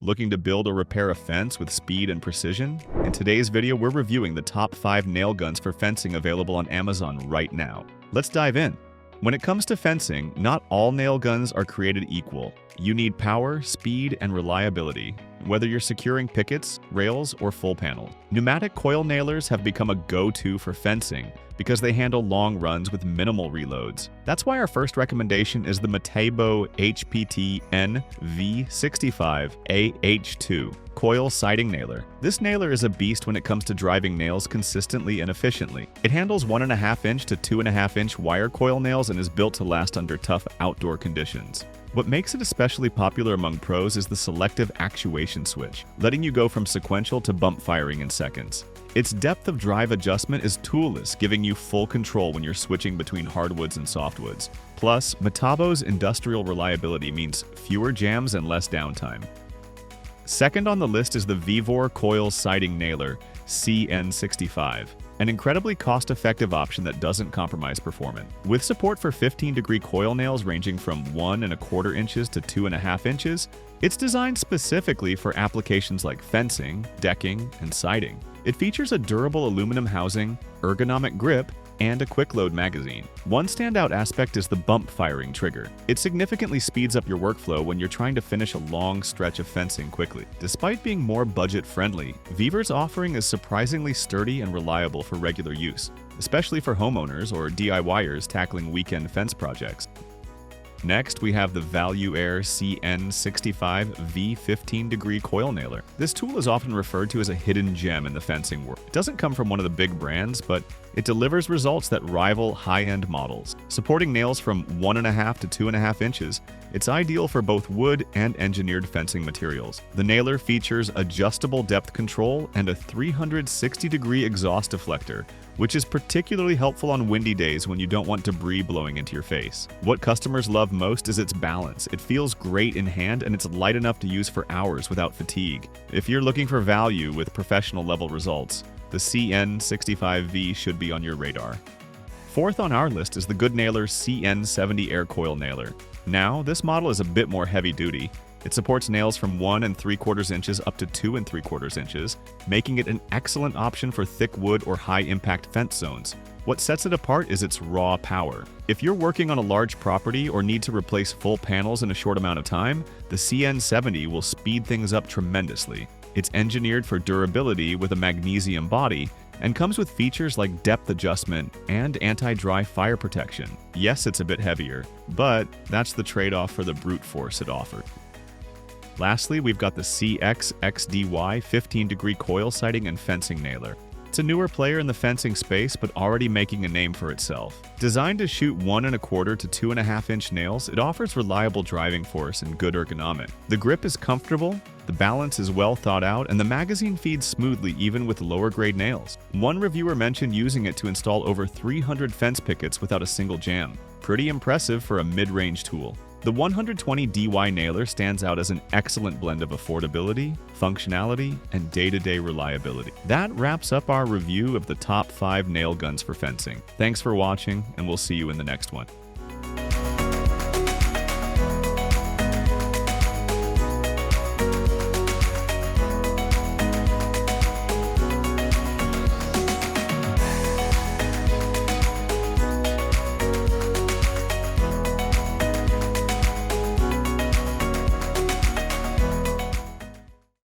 Looking to build or repair a fence with speed and precision? In today's video, we're reviewing the top 5 nail guns for fencing available on Amazon right now. Let's dive in. When it comes to fencing, not all nail guns are created equal. You need power, speed, and reliability, whether you're securing pickets, rails, or full panels. Pneumatic coil nailers have become a go-to for fencing because they handle long runs with minimal reloads. That's why our first recommendation is the Metabo HPT NV65AH2 coil siding nailer. This nailer is a beast when it comes to driving nails consistently and efficiently. It handles 1.5 inch to 2.5 inch wire coil nails and is built to last under tough outdoor conditions. What makes it especially popular among pros is the selective actuation switch, letting you go from sequential to bump firing in seconds. Its depth of drive adjustment is toolless, giving you full control when you're switching between hardwoods and softwoods. Plus, Metabo's industrial reliability means fewer jams and less downtime. Second on the list is the VEVOR Coil Siding Nailer CN65, an incredibly cost-effective option that doesn't compromise performance. With support for 15-degree coil nails ranging from 1.25 inches to 2.5 inches, it's designed specifically for applications like fencing, decking, and siding. It features a durable aluminum housing, ergonomic grip, and a quick-load magazine. One standout aspect is the bump firing trigger. It significantly speeds up your workflow when you're trying to finish a long stretch of fencing quickly. Despite being more budget-friendly, VEVOR's offering is surprisingly sturdy and reliable for regular use, especially for homeowners or DIYers tackling weekend fence projects. Next, we have the Valu-Air CN65V 15-degree coil nailer. This tool is often referred to as a hidden gem in the fencing world. It doesn't come from one of the big brands, but it delivers results that rival high-end models. Supporting nails from 1.5 to 2.5 inches, it's ideal for both wood and engineered fencing materials. The nailer features adjustable depth control and a 360-degree exhaust deflector, which is particularly helpful on windy days when you don't want debris blowing into your face. What customers love most is its balance. It feels great in hand and it's light enough to use for hours without fatigue. If you're looking for value with professional level results, the CN65V should be on your radar. Fourth on our list is the Goodnailer CN70 Air Coil Nailer. Now, this model is a bit more heavy-duty. It supports nails from 1.75 inches up to 2.75 inches, making it an excellent option for thick wood or high-impact fence zones. What sets it apart is its raw power. If you're working on a large property or need to replace full panels in a short amount of time, the CN70 will speed things up tremendously. It's engineered for durability with a magnesium body and comes with features like depth adjustment and anti-dry fire protection. Yes, it's a bit heavier, but that's the trade-off for the brute force it offers. Lastly, we've got the CXXDY 15-degree coil siding and fencing nailer. It's a newer player in the fencing space, but already making a name for itself. Designed to shoot 1.25 to 2.5 inch nails, it offers reliable driving force and good ergonomic. The grip is comfortable, the balance is well thought out, and the magazine feeds smoothly even with lower grade nails. One reviewer mentioned using it to install over 300 fence pickets without a single jam. Pretty impressive for a mid-range tool. The 120DY nailer stands out as an excellent blend of affordability, functionality, and day-to-day reliability. That wraps up our review of the top 5 nail guns for fencing. Thanks for watching, and we'll see you in the next one.